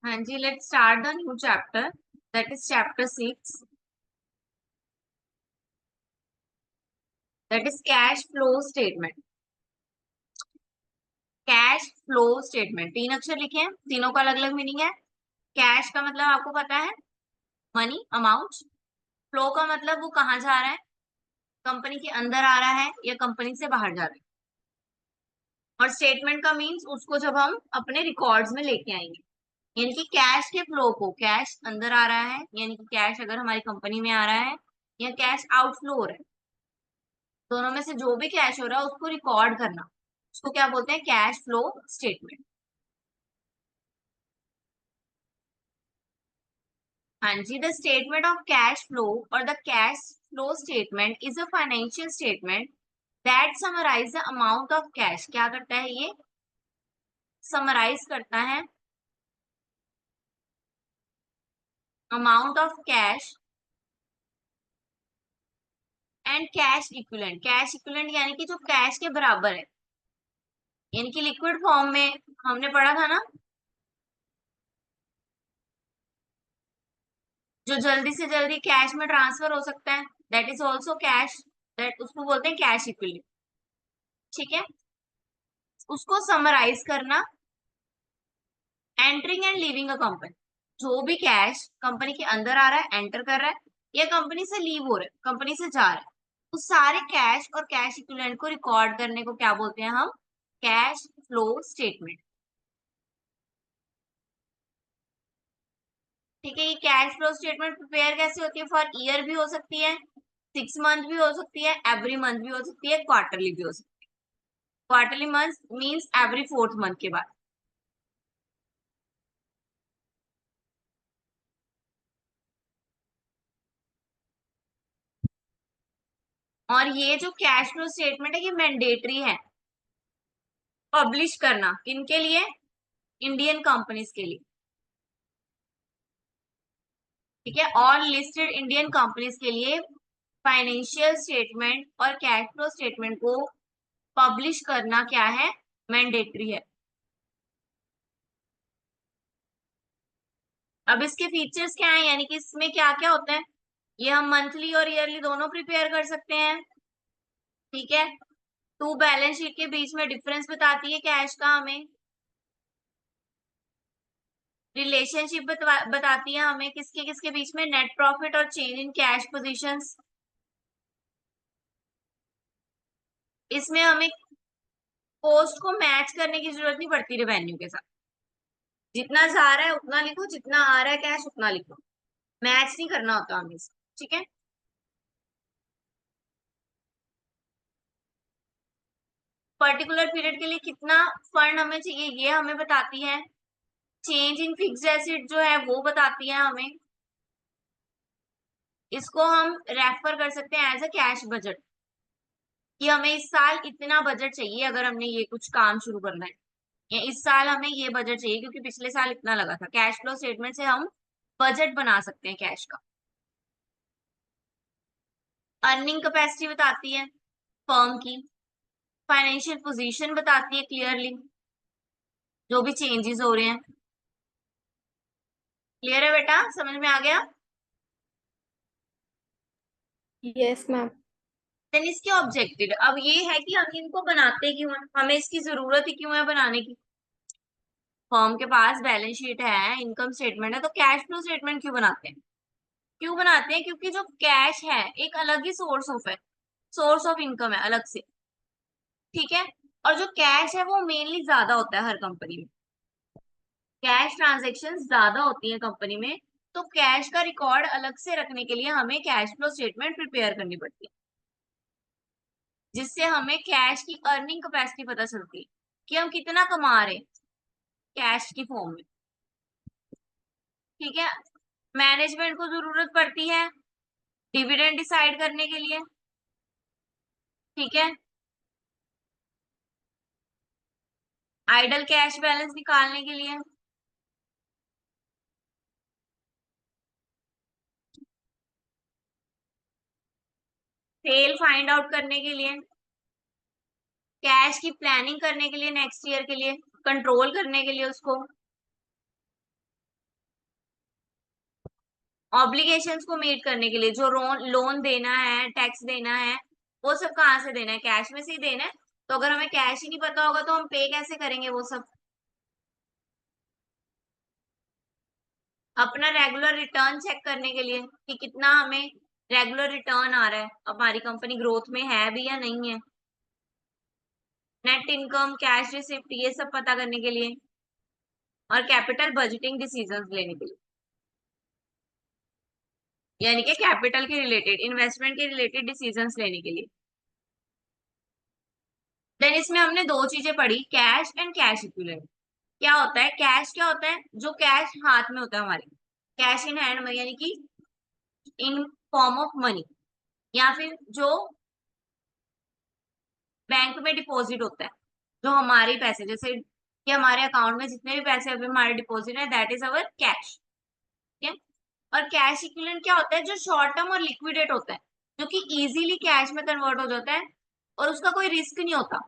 हाँ जी, let's start the new chapter, that is chapter 6, that is cash flow statement. Cash flow statement, तीन अक्षर लिखे हैं, तीनों का अलग अलग मीनिंग है। कैश का मतलब आपको पता है, मनी अमाउंट। फ्लो का मतलब वो कहाँ जा रहा है, कंपनी के अंदर आ रहा है या कंपनी से बाहर जा रहा है। और स्टेटमेंट का मीन्स उसको जब हम अपने रिकॉर्ड्स में लेके आएंगे, यानी कि कैश के फ्लो को, कैश अंदर आ रहा है यानी कि कैश अगर हमारी कंपनी में आ रहा है या कैश आउटफ्लो हो रहा है, दोनों में से जो भी कैश हो रहा है उसको रिकॉर्ड करना, उसको क्या बोलते हैं, कैश फ्लो स्टेटमेंट। हाँ जी, the statement of cash flow और the cash flow statement is a financial statement that summarise the amount of cash. क्या करता है ये, समराइज करता है amount of cash and cash equivalent. Cash equivalent यानी कि जो कैश के बराबर है, यानी कि लिक्विड फॉर्म में हमने पढ़ा था ना, जो जल्दी से जल्दी कैश में ट्रांसफर हो सकता है, that is also cash, that उसको बोलते हैं कैश इक्विवेलेंट। ठीक है, उसको समराइज करना, entering and leaving a company. जो भी कैश कंपनी के अंदर आ रहा है, एंटर कर रहा है, या कंपनी से लीव हो रहा है, कंपनी से जा रहा है, उस सारे कैश और कैश इक्विवेलेंट को रिकॉर्ड करने को क्या बोलते हैं हम, कैश फ्लो स्टेटमेंट। ठीक है, ये कैश फ्लो स्टेटमेंट प्रिपेयर कैसे होती है, फॉर ईयर भी हो सकती है, 6 मंथ भी हो सकती है, एवरी मंथ भी हो सकती है, क्वार्टरली भी हो सकती है। Quarterly month means every 4th month के बाद। और ये जो कैश फ्लो स्टेटमेंट है ये मैंडेटरी है पब्लिश करना, किनके लिए, इंडियन कंपनीज के लिए। ठीक है, ऑल लिस्टेड इंडियन कंपनीज के लिए फाइनेंशियल स्टेटमेंट और कैश फ्लो स्टेटमेंट को पब्लिश करना क्या है, मैंडेटरी है। अब इसके फीचर्स क्या है, यानी कि इसमें क्या क्या होता है, ये हम मंथली और ईयरली दोनों प्रिपेयर कर सकते हैं। ठीक है, टू बैलेंस शीट के बीच में डिफरेंस बताती है कैश का हमें, रिलेशनशिप बताती है हमें किसके किसके बीच में, नेट प्रॉफिट और चेंज इन कैश पोजीशंस। इसमें हमें पोस्ट को मैच करने की जरूरत नहीं पड़ती रेवेन्यू के साथ, जितना जा रहा है उतना लिखो, जितना आ रहा है कैश उतना लिखो, मैच नहीं करना होता हमें इसमें। ठीक है, पर्टिकुलर पीरियड के लिए कितना फंड हमें चाहिए ये हमें बताती है, चेंज इन फिक्स्ड एसेट जो है वो बताती है हमें। इसको हम रेफर कर सकते हैं एज अ कैश बजट, कि हमें इस साल इतना बजट चाहिए अगर हमने ये कुछ काम शुरू करना है, या इस साल हमें ये बजट चाहिए क्योंकि पिछले साल इतना लगा था। कैश फ्लो स्टेटमेंट से हम बजट बना सकते हैं कैश का। अर्निंग कैपेसिटी बताती है फर्म की, फाइनेंशियल पोजीशन बताती है क्लियरली, जो भी चेंजेस हो रहे हैं। क्लियर है बेटा, समझ में आ गया। Yes ma'am. देन इसके ऑब्जेक्टिव, अब ये है कि हम इनको बनाते क्यों हैं, हमें इसकी जरूरत ही क्यों है बनाने की। फर्म के पास बैलेंस शीट है, इनकम स्टेटमेंट है, तो कैश फ्लो स्टेटमेंट क्यों बनाते हैं, क्यों बनाते हैं, क्योंकि जो कैश है एक अलग ही सोर्स ऑफ है, सोर्स ऑफ इनकम है अलग से। ठीक है, और जो कैश है वो मेनली ज्यादा होता है हर कंपनी में, कैश ट्रांजेक्शन ज्यादा होती है कंपनी में, तो कैश का रिकॉर्ड अलग से रखने के लिए हमें कैश फ्लो स्टेटमेंट प्रिपेयर करनी पड़ती है, जिससे हमें कैश की अर्निंग कैपेसिटी पता चलती है कि हम कितना कमा रहे हैं कैश की फॉर्म में। ठीक है, मैनेजमेंट को जरूरत पड़ती है डिविडेंड डिसाइड करने के लिए। ठीक है, आइडल कैश बैलेंस निकालने के लिए, सेल फाइंड आउट करने के लिए, कैश की प्लानिंग करने के लिए नेक्स्ट ईयर के लिए, कंट्रोल करने के लिए उसको। ऑब्लिगेशंस को मीट करने के लिए जो लोन देना है, टैक्स देना है, वो सब कहाँ से देना है? कैश में से ही देना है। तो अगर हमें कैश ही नहीं पता होगा तो हम पे कैसे करेंगे वो सब? अपना रेगुलर रिटर्न चेक करने के लिए कि कितना हमें रेगुलर रिटर्न आ रहा है, हमारी कंपनी ग्रोथ में है भी या नहीं है। नेट इनकम, कैश रिसिप्ट, ये सब पता करने के लिए। और कैपिटल बजटिंग डिसीजंस लेने के लिए, यानी कि कैपिटल के रिलेटेड, इन्वेस्टमेंट के रिलेटेड डिसीजंस लेने के लिए। देन इसमें हमने दो चीजें पढ़ी, कैश एंड कैश इक्विवेलेंट। क्या होता है कैश? क्या होता है? जो कैश हाथ में होता है हमारे, कैश इन हैंड में, यानी कि इन फॉर्म ऑफ मनी, या फिर जो बैंक में डिपॉजिट होता है, जो हमारे पैसे, जैसे कि हमारे अकाउंट में जितने भी पैसे अभी हमारे डिपॉजिट है, दैट इज अवर कैश। ठीक है। और कैश इक्विवेलेंट क्या होता है? जो शॉर्ट टर्म और लिक्विडेट होता है, जो कि इजीली कैश में कन्वर्ट हो जाता है और उसका कोई रिस्क नहीं होता।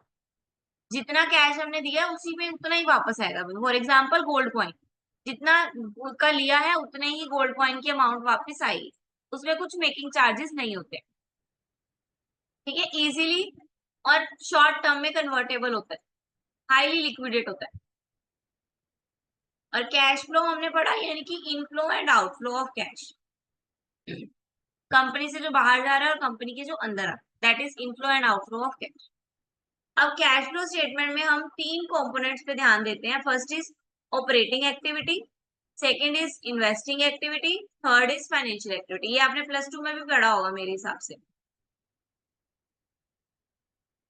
जितना कैश हमने दिया है उसी में उतना ही वापस आएगा। फॉर एग्जाम्पल गोल्ड कॉइन, जितना का लिया है उतने ही गोल्ड कॉइन की अमाउंट वापस आएगी, उसमें कुछ मेकिंग चार्जेस नहीं होते। ठीक है, इजीली और शॉर्ट टर्म में कन्वर्टेबल होता है, हाईली लिक्विडेट होता है। और कैश फ्लो हमने पढ़ा, यानी कि inflow and outflow of cash, company से जो बाहर जा रहा है और कंपनी के जो अंदर आ रहा है, that is inflow and outflow of cash. अब कैश फ्लो स्टेटमेंट में हम तीन कंपोनेंट्स पे ध्यान देते हैं। First is operating activity, second is investing activity, third is financial activity. ये आपने प्लस टू में भी पढ़ा होगा मेरे हिसाब से,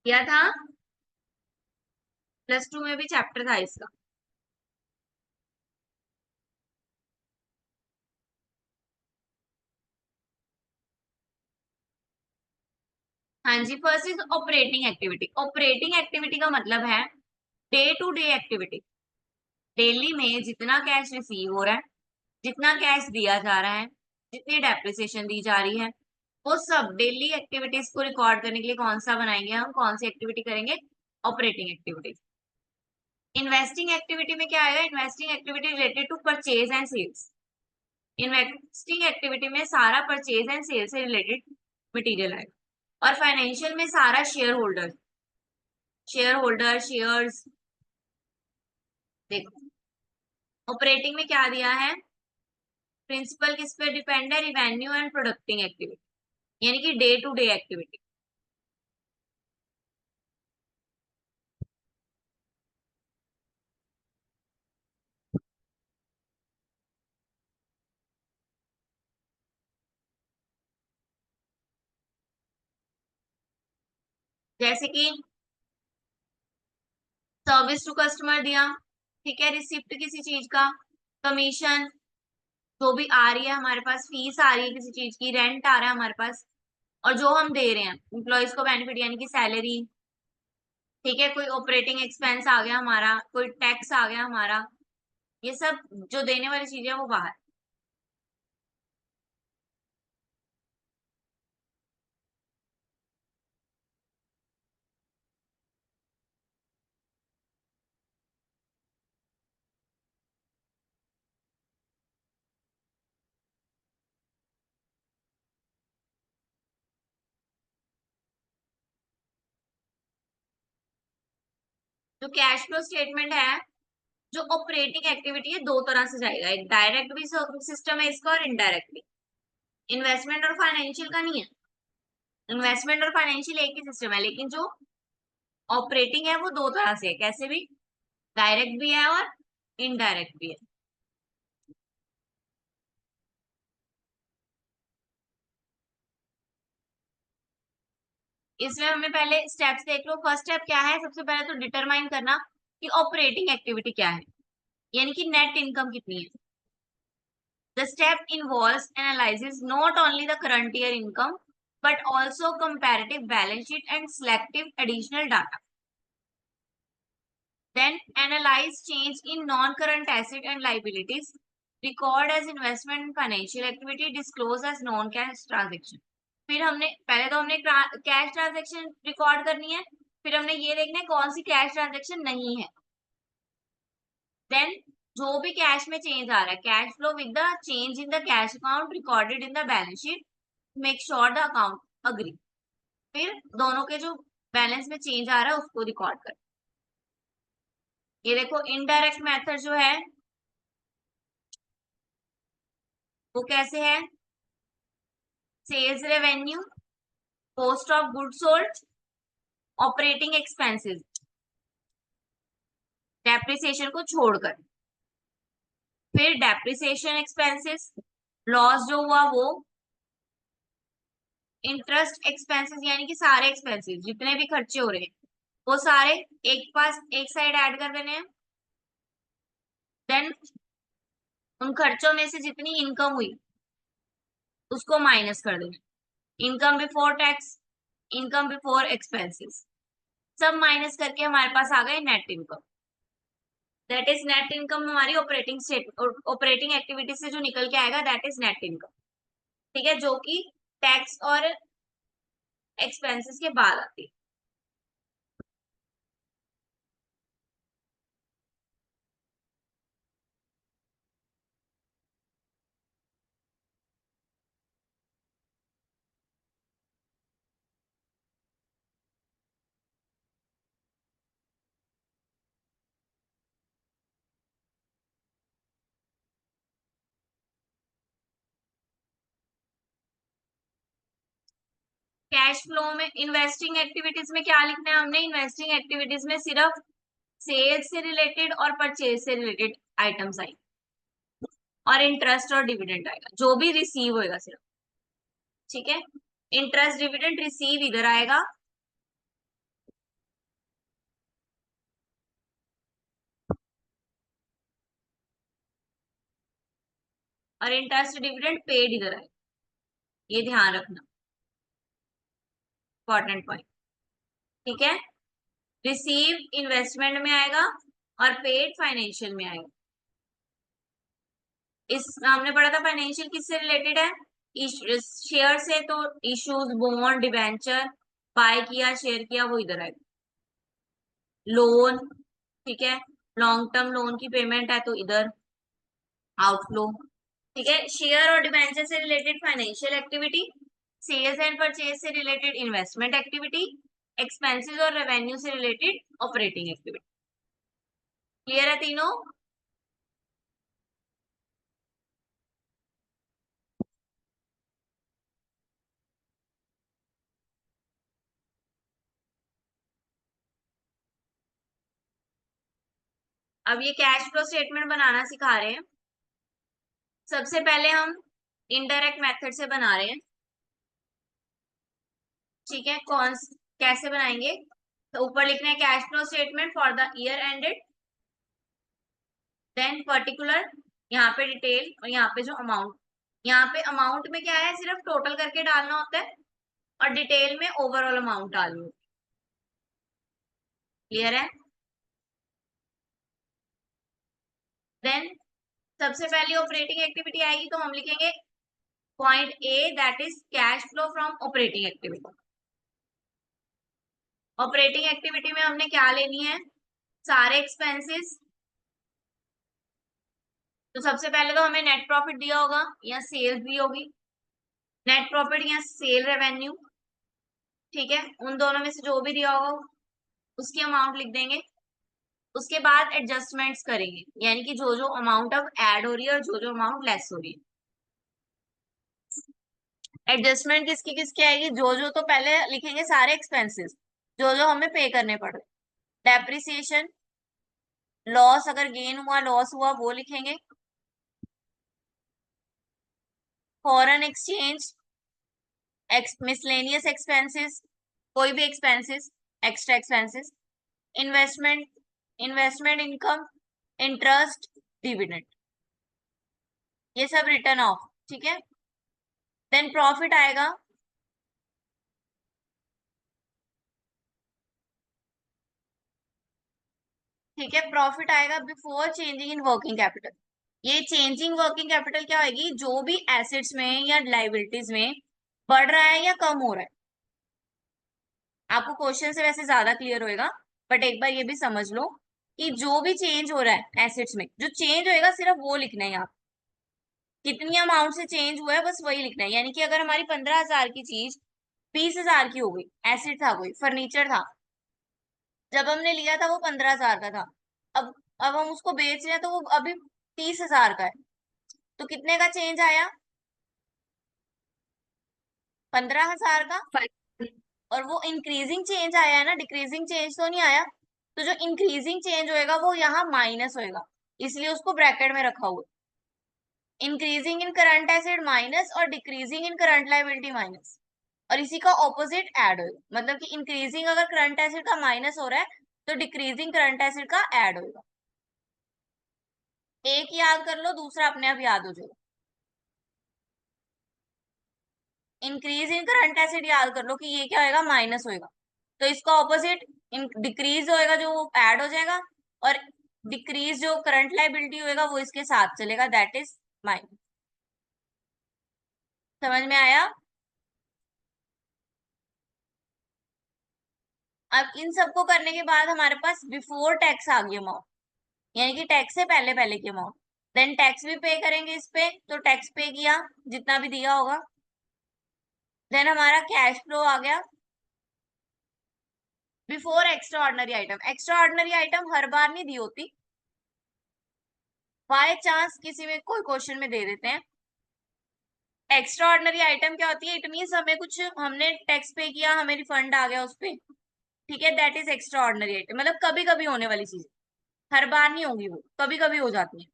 क्या था? प्लस टू में भी चैप्टर था इसका। हाँ जी, first is operating activity. Operating activity का मतलब है day to day activity, daily में जितना कैश रिसीव हो रहा है, जितना कैश दिया जा रहा है, जितनी डेप्रिसिएशन दी जा रही है, वो सब डेली एक्टिविटीज को रिकॉर्ड करने के लिए कौन सा बनाएंगे हम? कौन सी एक्टिविटी करेंगे? Operating activity. इन्वेस्टिंग एक्टिविटी में क्या आएगा? Investing activity related to purchase and sales. Investing activity में सारा परचेज एंड सेल से रिलेटेड मटेरियल आएगा। और फाइनेंशियल में सारा शेयर होल्डर शेयर्स। देखो, ऑपरेटिंग में क्या दिया है? प्रिंसिपल किस पे डिपेंड है? रिवेन्यू एंड प्रोडक्टिंग एक्टिविटी, यानी कि डे टू डे एक्टिविटी। जैसे कि सर्विस टू कस्टमर दिया, ठीक है, रिसिप्ट किसी चीज का, कमीशन जो भी आ रही है हमारे पास, फीस आ रही है किसी चीज की, रेंट आ रहा है हमारे पास, और जो हम दे रहे हैं एम्प्लॉयज को बेनिफिट, यानी कि सैलरी। ठीक है, कोई ऑपरेटिंग एक्सपेंस आ गया हमारा, कोई टैक्स आ गया हमारा, ये सब जो देने वाली चीजें है वो बाहर। जो कैश फ्लो स्टेटमेंट है, जो ऑपरेटिंग एक्टिविटी है, दो तरह से जाएगा। एक डायरेक्ट भी सिस्टम है इसका और इनडायरेक्ट भी। इन्वेस्टमेंट और फाइनेंशियल का नहीं है। इन्वेस्टमेंट और फाइनेंशियल एक ही सिस्टम है, लेकिन जो ऑपरेटिंग है वो दो तरह से है। कैसे भी? डायरेक्ट भी है और इनडायरेक्ट भी है। इसमें हमें पहले स्टेप्स देख लो। फर्स्ट स्टेप क्या है? सबसे पहले तो डिटरमाइन करना कि ऑपरेटिंग एक्टिविटी क्या है, यानी कि नेट इनकम कितनी है। The step involves analyzes not only the current year income but also comparative balance sheet and selective additional data. Then analyze change in non-current asset and liabilities, record as investment and financial activity, disclose as non-cash transaction. फिर हमने पहले तो हमने cash transaction record करनी है, फिर हमने ये देखना है कौन सी कैश ट्रांजेक्शन नहीं है। देन जो भी कैश में चेंज आ रहा है, cash flow with the change in the cash account recorded in the balance sheet, make sure the account agree. फिर दोनों के जो बैलेंस में चेंज आ रहा है उसको रिकॉर्ड कर। ये देखो इनडायरेक्ट मेथड जो है वो कैसे है, sales revenue, cost of good sold, operating expenses, depreciation को छोड़कर। फिर डेप्रिसिएशन एक्सपेंसेस, लॉस जो हुआ वो, इंटरेस्ट एक्सपेंसेस यानी कि सारे एक्सपेंसेस जितने भी खर्चे हो रहे हैं वो सारे एक पास एक साइड ऐड कर देने हैं। देन उन खर्चों में से जितनी इनकम हुई उसको माइनस कर देना, income before tax, income before expenses, सब माइनस करके हमारे पास आ गए net income. That is net income हमारी ऑपरेटिंग एक्टिविटी से जो निकल के आएगा दैट इज नेट इनकम। ठीक है, जो कि टैक्स और एक्सपेंसेस के बाद आती है। कैश फ्लो में इन्वेस्टिंग एक्टिविटीज में क्या लिखना है हमने, इन्वेस्टिंग एक्टिविटीज में सिर्फ सेल्स से रिलेटेड और परचेज से रिलेटेड आइटम्स आएंगे और इंटरेस्ट और डिविडेंड आएगा जो भी रिसीव होएगा सिर्फ। ठीक है, इंटरेस्ट डिविडेंड रिसीव इधर आएगा, और इंटरेस्ट डिविडेंड पेड इधर आएगा। ये ध्यान रखना, इंपॉर्टेंट पॉइंट। ठीक है, रिसीव इन्वेस्टमेंट में आएगा और पेड फाइनेंशियल में आएगा। इस हमने पढ़ा था फाइनेंशियल किससे रिलेटेड है, शेयर से, तो इश्यूज, बॉन्ड, डिबेंचर, बाय किया, शेयर किया, वो इधर आएगा। लोन, ठीक है, लॉन्ग टर्म लोन की पेमेंट है तो इधर आउटफ्लो। ठीक है, शेयर और डिबेंचर से related financial activity, sales and purchase से रिलेटेड इन्वेस्टमेंट एक्टिविटी, एक्सपेंसेस और रेवेन्यू से रिलेटेड ऑपरेटिंग एक्टिविटी। क्लियर है तीनों? अब ये कैश फ्लो स्टेटमेंट बनाना सिखा रहे हैं। सबसे पहले हम इनडायरेक्ट मेथड से बना रहे हैं। ठीक है, कैसे बनाएंगे, तो ऊपर लिखना है cash flow statement for the year ended, then particular, यहाँ पे डिटेल, और यहाँ पे जो अमाउंट, यहाँ पे अमाउंट में क्या है सिर्फ टोटल करके डालना होता है और डिटेल में ओवरऑल अमाउंट डालनी होती है। क्लियर है? देन सबसे पहले ऑपरेटिंग एक्टिविटी आएगी तो हम लिखेंगे point A, that is cash flow from operating activity. Operating activity में हमने क्या लेनी है, सारे एक्सपेंसेस। तो सबसे पहले तो हमें नेट प्रॉफिट दिया होगा या सेल्स दी होगी, नेट प्रॉफिट या सेल रेवेन्यू। ठीक है, उन दोनों में से जो भी दिया होगा उसकी अमाउंट लिख देंगे। उसके बाद एडजस्टमेंट्स करेंगे, यानी कि जो जो अमाउंट अब ऐड हो रही है और जो जो अमाउंट लेस हो रही है। एडजस्टमेंट किसकी किसकी आएगी, जो जो तो पहले लिखेंगे सारे एक्सपेंसेस जो जो हमें पे करने पड़ रहे, डेप्रिसिएशन, लॉस अगर गेन हुआ लॉस हुआ वो लिखेंगे, फॉरेन एक्सचेंज, मिसलेनियस एक्सपेंसेस, कोई भी expenses, extra expenses, investment, investment income, interest, dividend, ये सब रिटर्न ऑफ। ठीक है, देन प्रॉफिट आएगा, ठीक है, प्रॉफिट आएगा before changing in working capital. ये चेंजिंग वर्किंग कैपिटल क्या होगी, जो भी एसेट्स में या लाइबिलिटीज में बढ़ रहा है या कम हो रहा है। आपको क्वेश्चन से वैसे ज्यादा क्लियर होएगा, बट एक बार ये भी समझ लो कि जो भी चेंज हो रहा है एसेट्स में, जो चेंज होएगा सिर्फ वो लिखना है यहाँ, कितनी अमाउंट से चेंज हुआ है बस वही लिखना है। यानी कि अगर हमारी 15,000 की चीज 20,000 की हो गई, एसेट था कोई फर्नीचर था, जब हमने लिया था वो 15,000 का था, अब हम उसको बेच रहे हैं तो वो अभी 30,000 का है, तो कितने का चेंज आया? 15,000 का। Five. और वो इंक्रीजिंग चेंज आया है ना, डिक्रीजिंग चेंज तो नहीं आया। तो जो इंक्रीजिंग चेंज होएगा वो यहाँ माइनस होएगा, इसलिए उसको ब्रैकेट में रखा हुआ। Increasing in current asset minus और decreasing in current liability minus, और इसी का ऑपोजिट ऐड होगा, मतलब कि इंक्रीजिंग अगर करंट एसेट का माइनस हो रहा है तो डिक्रीजिंग करंट एसेट का ऐड होगा। एक याद कर लो, दूसरा अपने आप याद हो जाएगा। इंक्रीज इन करंट एसेट याद कर लो कि ये क्या होगा, माइनस होएगा, तो इसका ऑपोजिट डिक्रीज होएगा जो वो ऐड हो जाएगा, और डिक्रीज जो करंट लायबिलिटी होएगा वो इसके साथ चलेगा, दैट इज माइनस। समझ में आया? अब इन सबको करने के बाद हमारे पास बिफोर टैक्स आ गई अमाउंट, यानी कि टैक्स से पहले पहले की अमाउंट। देन टैक्स भी पे करेंगे इस पे, तो टैक्स पे किया जितना भी दिया होगा। देन हमारा कैश फ्लो आ गया before extraordinary item. Extraordinary item हर बार नहीं दी होती, बाय चांस किसी में कोई क्वेश्चन में दे देते हैं। एक्स्ट्रा ऑर्डनरी आइटम क्या होती है? इट मीन्स हमें कुछ, हमने टैक्स पे किया, हमें रिफंड आ गया उस पे, ठीक है, that is extra ordinary item, मतलब कभी कभी होने वाली चीज, हर बार नहीं होगी वो, कभी कभी हो जाती है।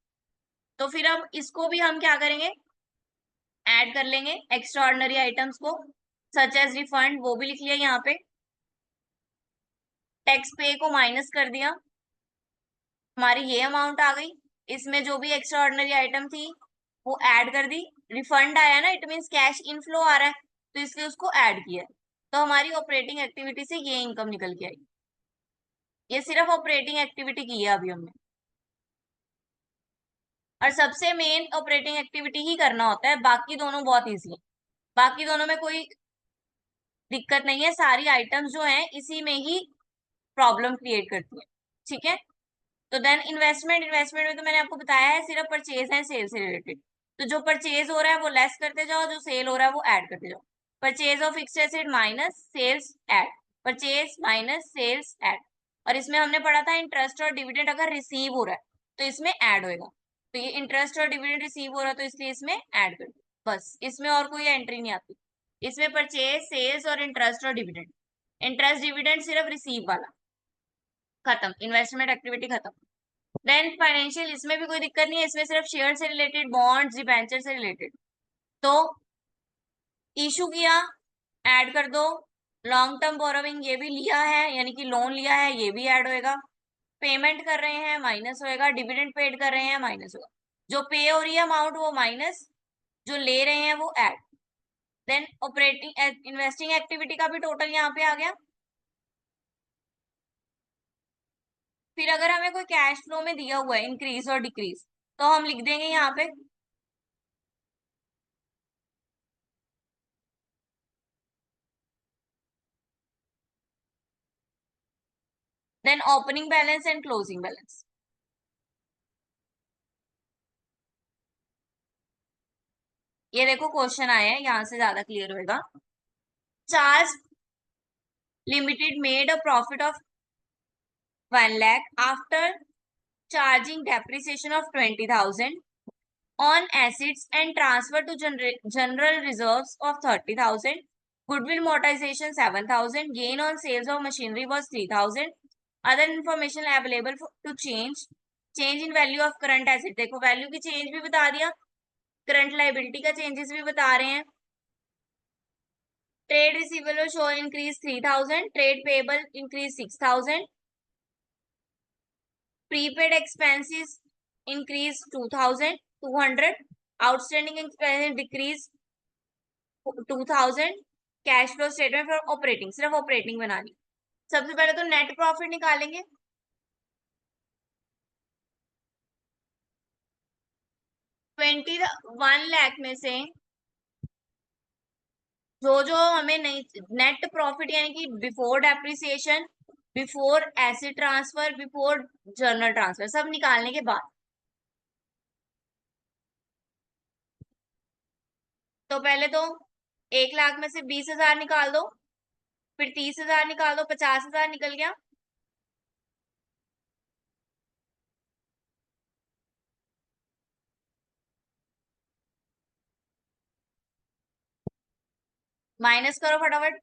तो फिर अब इसको भी हम क्या करेंगे, ऐड कर लेंगे एक्स्ट्रा ऑर्डनरी आइटम्स को, सच एज रिफंड, वो भी लिख लिया यहाँ पे। टैक्स पे को माइनस कर दिया, हमारी ये अमाउंट आ गई, इसमें जो भी एक्स्ट्रा ऑर्डनरी आइटम थी वो ऐड कर दी। रिफंड आया ना, इट मीन्स कैश इनफ्लो आ रहा है, तो इसलिए उसको ऐड किया, तो हमारी ऑपरेटिंग एक्टिविटी से ये इनकम निकल के आई। ये सिर्फ ऑपरेटिंग एक्टिविटी की है अभी हमने, और सबसे मेन ऑपरेटिंग एक्टिविटी ही करना होता है, बाकी दोनों बहुत इजी है, बाकी दोनों में कोई दिक्कत नहीं है, सारी आइटम्स जो हैं इसी में ही प्रॉब्लम क्रिएट करती है, ठीक है। तो देन इन्वेस्टमेंट, इन्वेस्टमेंट में तो मैंने आपको बताया है सिर्फ परचेज है सेल से रिलेटेड, तो जो परचेज हो रहा है वो लेस करते जाओ, जो सेल हो रहा है वो ऐड करते जाओ। Purchase of fixed asset minus cells add, purchase minus cells add. और इसमें हमने पढ़ा था इंटरेस्ट और डिविडेंड अगर रिसीव हो रहा है तो इसमें ऐड होएगा, तो ये इंटरेस्ट और डिविडेंड रिसीव हो रहा है तो इसलिए इसमें ऐड कर दो, बस इसमें और कोई एंट्री नहीं आती। इसमें परचेज सेल्स और इंटरेस्ट और डिविडेंड, इंटरेस्ट डिविडेंड सिर्फ रिसीव वाला, खत्म, इन्वेस्टमेंट एक्टिविटी खत्म। देन फाइनेंशियल, इसमें भी कोई दिक्कत नहीं है, इसमें सिर्फ शेयर से रिलेटेड, बॉन्ड्स डिबेंचर से रिलेटेड, तो इशू किया ऐड कर दो। लॉन्ग टर्म बोरोविंग ये भी लिया है, यानी कि लोन लिया है, ये भी ऐड होएगा। पेमेंट कर रहे हैं माइनस होएगा, डिविडेंड पेड कर रहे हैं माइनस होगा, जो पे हो रही है अमाउंट वो माइनस, जो ले रहे हैं वो add. Then operating investing activity का भी टोटल यहाँ पे आ गया। फिर अगर हमें कोई कैश फ्लो में दिया हुआ है इंक्रीज और डिक्रीज, तो हम लिख देंगे यहाँ पे then opening balance and closing balance. ये देखो क्वेश्चन आया है, यहाँ से ज्यादा क्लियर होएगा। Charge limited made a profit of 1 lakh after charging depreciation of 20,000 on assets and transfer to general reserves of 30,000. Goodwill amortization 7,000. Gain on sales of machinery was 3,000. Other information available to change in value of current asset. देखो value की change भी बता दिया, current liability का changes भी बता रहे हैं। Trade receivable show increase 3,000, trade payable increase 6,000, prepaid expenses increase 2,200, outstanding expenses decrease 2,000। Cash flow statement for operating, सिर्फ ऑपरेटिंग बनानी। सबसे पहले तो नेट प्रॉफिट निकालेंगे, 21 लाख में से जो जो हमें नहीं, नेट प्रॉफिट यानी कि before depreciation before acid transfer, before journal transfer, सब निकालने के बाद। तो पहले तो 1 लाख में से 20,000 निकाल दो, फिर 30,000 निकाल दो, 50,000 निकल गया। माइनस करो फटाफट।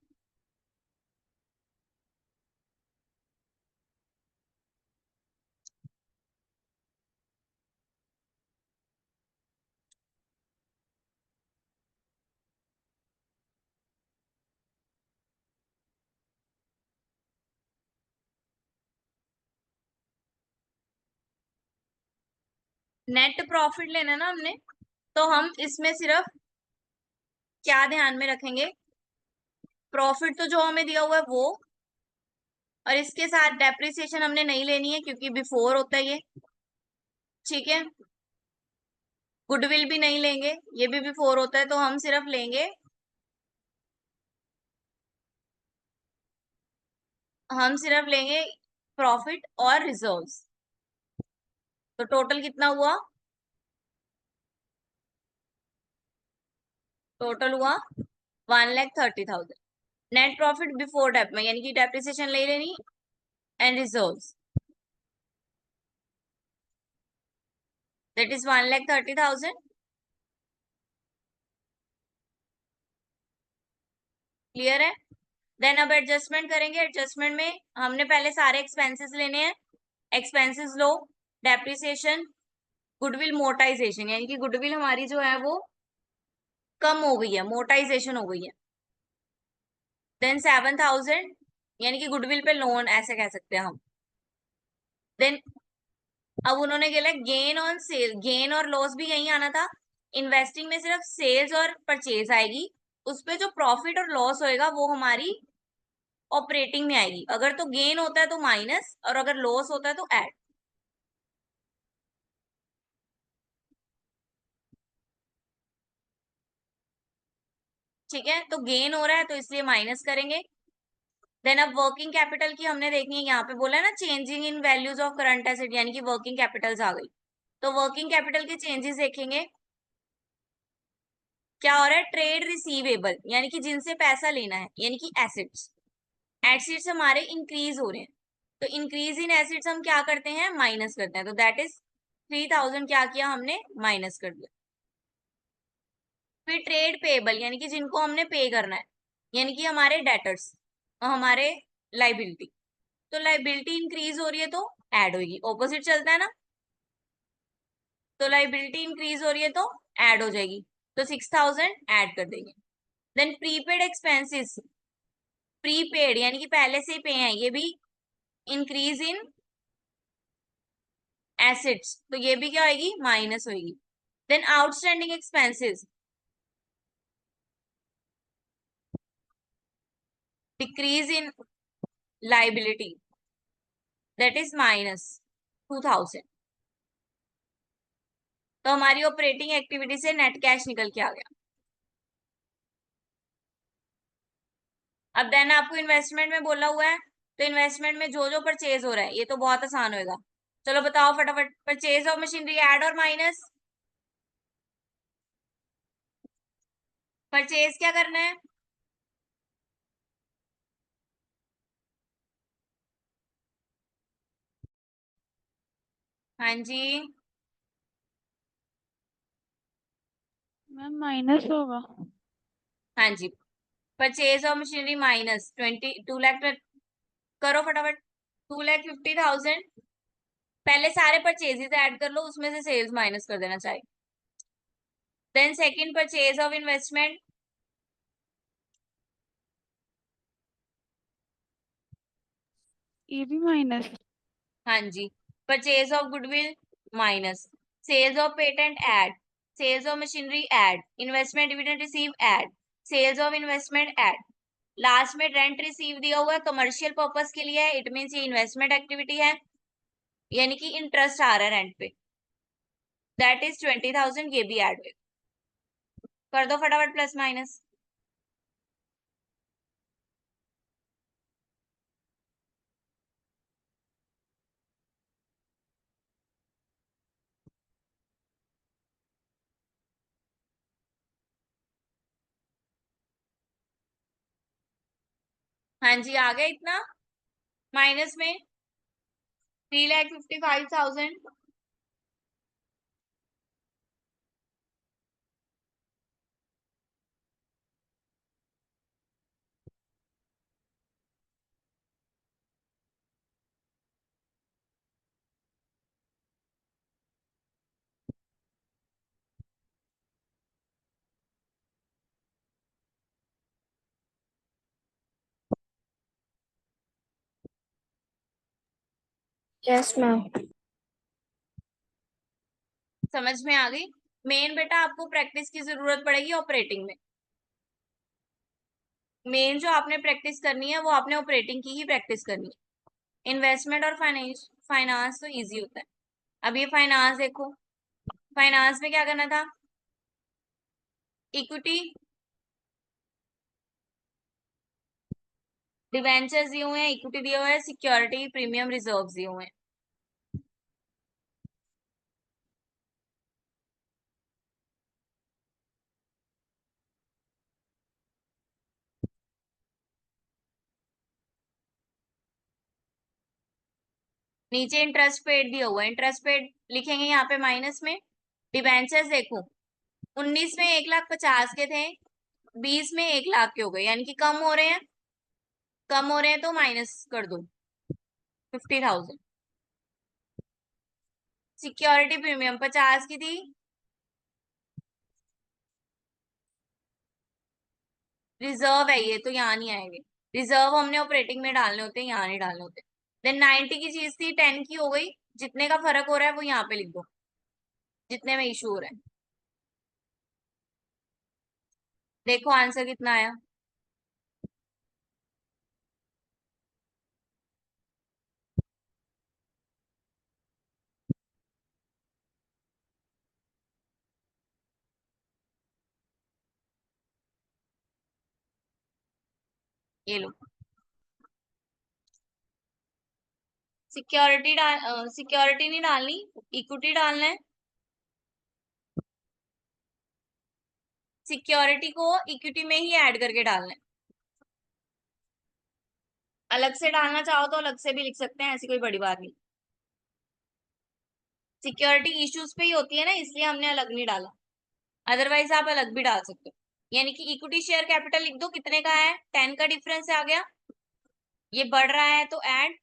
नेट प्रॉफिट लेना ना हमने, तो हम इसमें सिर्फ क्या ध्यान में रखेंगे, प्रॉफिट तो जो हमें दिया हुआ है वो, और इसके साथ डेप्रिसिएशन हमने नहीं लेनी है क्योंकि बिफोर होता है ये, ठीक है। गुडविल भी नहीं लेंगे, ये भी बिफोर होता है, तो हम सिर्फ लेंगे, प्रॉफिट और रिजर्व्स। तो टोटल कितना हुआ, टोटल हुआ 1,30,000। नेट प्रॉफिट बिफोर डेप में, यानी कि डेप्रिसिएशन ले लेनी and reserves, that is 1,30,000। Clear है। देन अब एडजस्टमेंट करेंगे। एडजस्टमेंट में हमने पहले सारे एक्सपेंसेस लेने हैं। एक्सपेंसेस लो, डेप्रिसिएशन, गुडविल मोटाइजेशन, यानी कि गुडविल हमारी जो है वो कम हो गई है, मोटाइजेशन हो गई है। देन 7,000, यानी कि गुडविल पे लोन ऐसे कह सकते हैं हम। देन अब उन्होंने बोला गेन ऑन सेल, गेन और लॉस भी यही आना था। इन्वेस्टिंग में सिर्फ सेल्स और परचेज आएगी, उस पे जो प्रॉफिट और लॉस होएगा वो हमारी ऑपरेटिंग में आएगी। अगर तो गेन होता है तो माइनस, और अगर लॉस होता है तो ऐड। ठीक है, तो गेन हो रहा है तो इसलिए माइनस करेंगे। देन अब वर्किंग कैपिटल की हमने देखनी है, यहाँ पे बोला है ना changing in values of current asset, यानी कि वर्किंग कैपिटल्स आ गई। तो वर्किंग कैपिटल के चेंजेस देखेंगे। क्या हो रहा है, ट्रेड रिसीवेबल, यानी कि जिनसे पैसा लेना है, यानी कि एसेट्स, एसेट्स हमारे इंक्रीज हो रहे हैं। तो इंक्रीज इन एसेट्स हम क्या करते हैं, माइनस करते हैं। तो दैट इज 3,000 क्या किया हमने, माइनस कर दिया। फिर ट्रेड पेबल, यानी कि जिनको हमने पे करना है, यानी कि हमारे डेटर्स और हमारे लाइबिलिटी। तो लाइबिलिटी इंक्रीज हो रही है तो ऐड होगी, ऑपोजिट चलता है ना। तो लाइबिलिटी इंक्रीज हो रही है तो ऐड हो जाएगी, तो 6,000 ऐड कर देंगे। देन प्रीपेड एक्सपेंसेस, प्रीपेड यानी कि पहले से ही पे हैं, ये भी इंक्रीज इन एसेट्स, तो ये भी क्या होगी, माइनस होगी। Then outstanding expenses, decrease in liability, that is minus 2,000। तो हमारी ऑपरेटिंग एक्टिविटी से नेट कैश निकल के आ गया। अब देन आपको इन्वेस्टमेंट में बोला हुआ है, तो इन्वेस्टमेंट में जो जो परचेज हो रहा है ये तो बहुत आसान होएगा। चलो बताओ फटाफट, परचेज ऑफ मशीनरी ऐड और माइनस। परचेज क्या करना है, हाँ जी, मैम माइनस होगा। हाँ जी, purchase of machinery minus 2 lakh, करो फटाफट। 2,50,000, पहले सारे परचेजेस ऐड कर लो, उसमें से सेल्स माइनस कर देना चाहिए। Then second purchase of investment, ये भी माइनस। हाँ जी, purchase of goodwill minus, sales of patent add, sales of machinery add, investment dividend receive add, sales of investment add. Last में रेंट रिसीव दिया हुआ है, कमर्शियल पर्पस के लिए है, इट मीन्स ये इन्वेस्टमेंट एक्टिविटी है, यानी कि इंटरेस्ट आ रहा है रेंट पे, दैट इज 20,000, ये भी ऐड हुए। कर दो फटाफट प्लस माइनस। हाँ जी, आ गया इतना माइनस में 3,55,000। Yes, ma'am. समझ में आ गई। मेन बेटा आपको प्रैक्टिस की जरूरत पड़ेगी ऑपरेटिंग में। मेन जो आपने प्रैक्टिस करनी है वो आपने ऑपरेटिंग की ही प्रैक्टिस करनी है। इन्वेस्टमेंट और फाइनेंस तो इजी होता है। अब ये फाइनेंस देखो, फाइनेंस में क्या करना था, इक्विटी डिवेंचर्स दिए हुए हैं, इक्विटी दिया हुआ है, सिक्योरिटी प्रीमियम रिजर्व दिए हुए हैं। नीचे इंटरेस्ट पेड दिया हुआ है, इंटरेस्ट पेड लिखेंगे यहाँ पे माइनस में। डिवेंचर्स देखो, 19 में 1,50,000 के थे, 20 में 1 लाख के हो गए, यानी कि कम हो रहे हैं। कम हो रहे हैं तो माइनस कर दो 50,000। सिक्योरिटी प्रीमियम 50 की थी, रिजर्व है ये तो यहाँ नहीं आएंगे। रिजर्व हमने ऑपरेटिंग में डालने होते हैं, यहाँ नहीं डालने होते। देन 90 की चीज थी, 10 की हो गई। जितने का फर्क हो रहा है वो यहाँ पे लिख दो, जितने में इशू हो रहा है। देखो आंसर कितना आया। ये लो, सिक्योरिटी नहीं डालनी, इक्विटी डालना है। सिक्योरिटी को इक्विटी में ही ऐड करके डालना है। अलग से डालना चाहो तो अलग से भी लिख सकते हैं, ऐसी कोई बड़ी बात नहीं। सिक्योरिटी इश्यूज पे ही होती है ना, इसलिए हमने अलग नहीं डाला। अदरवाइज आप अलग भी डाल सकते हो। यानी कि इक्विटी शेयर कैपिटल लिख दो, कितने का है, 10 का डिफरेंस आ गया। ये बढ़ रहा है तो ऐड।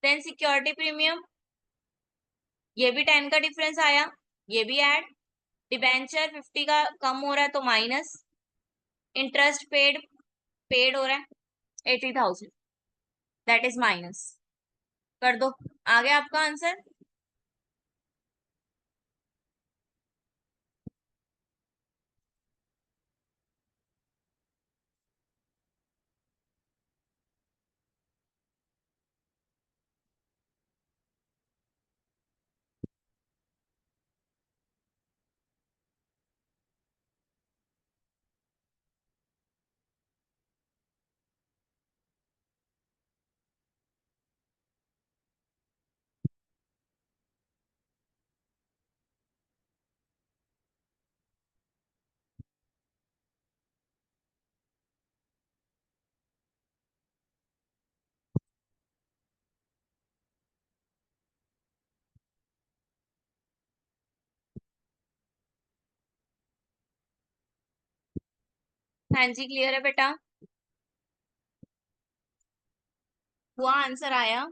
देन सिक्योरिटी प्रीमियम, ये भी 10 का डिफरेंस आया, ये भी ऐड। डिबेंचर 50 का कम हो रहा है तो माइनस। इंटरेस्ट पेड, पेड हो रहा है 80,000, दैट इज माइनस। कर दो, आ गया आपका आंसर। हाँ जी, क्लियर है बेटा, हुआ आंसर आया।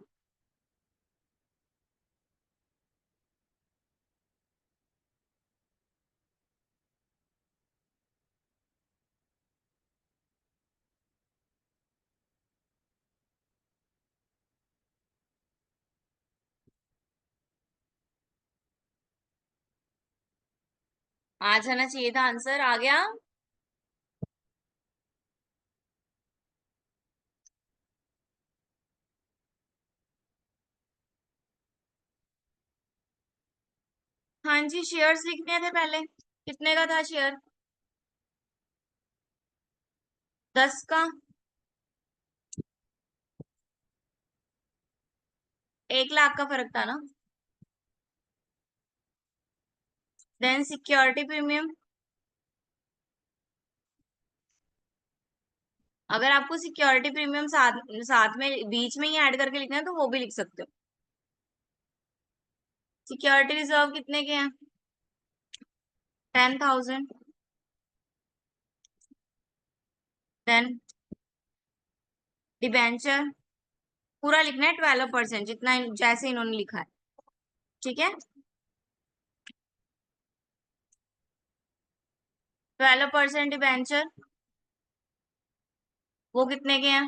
आ जाना चाहिए था आंसर, आ गया। हाँ जी, शेयर्स लिखने थे पहले, कितने का था शेयर, 10 का, 1 लाख का फर्क था ना। देन सिक्योरिटी प्रीमियम, अगर आपको सिक्योरिटी प्रीमियम साथ साथ में बीच में ही ऐड करके लिखना है तो वो भी लिख सकते हो। सिक्योरिटी रिजर्व कितने के हैं? 10,000। देन डिबेंचर पूरा लिखना है 12%, जितना जैसे इन्होंने लिखा है, ठीक है। 12% डिबेंचर वो कितने के हैं?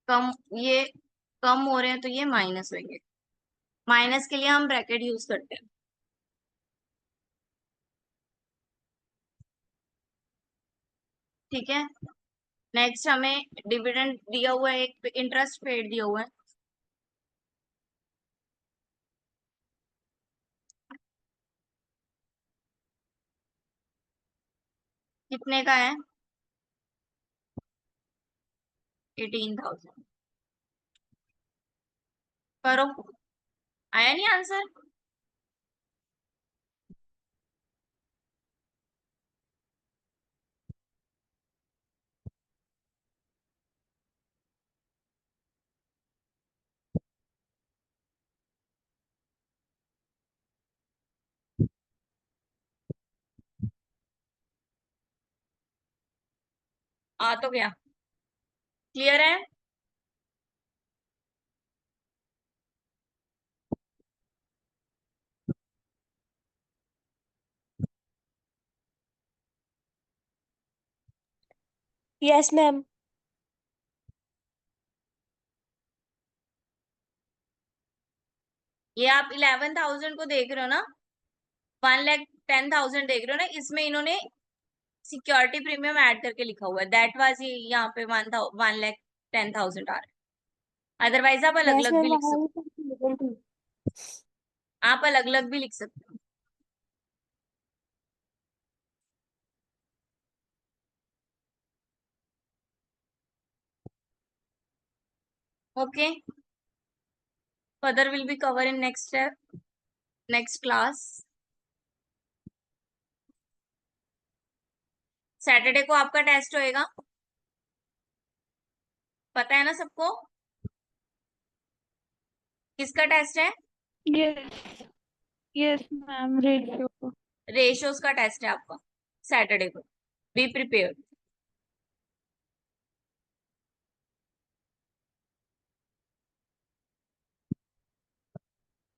कम, ये कम हो रहे हैं तो ये माइनस होंगे। माइनस के लिए हम ब्रैकेट यूज करते हैं, ठीक है। नेक्स्ट हमें डिविडेंड दिया हुआ है, एक इंटरेस्ट पेड दिया हुआ है, कितने का है? 18,000। करो, आया नहीं आंसर? आ तो गया, क्लियर है। Yes, ma'am. ये आप 11,000 को देख रहे हो ना, 1,10,000 देख रहे हो ना, इसमें इन्होंने सिक्योरिटी प्रीमियम ऐड करके लिखा हुआ है, दैट वाज ये यहाँ पे 1,10,000 आ रहा है। अदरवाइज आप अलग Yes, अलग भी ma'am. I लिख सकते have confusion too. हो, आप अलग अलग भी लिख सकते हो। Okay, further will be cover in next class. Saturday को आपका टेस्ट होएगा, पता है ना सबको? किसका टेस्ट है? Yes. Yes, ma'am. Ratio. Ratios का टेस्ट है आपका सैटरडे को, बी प्रिपेयर।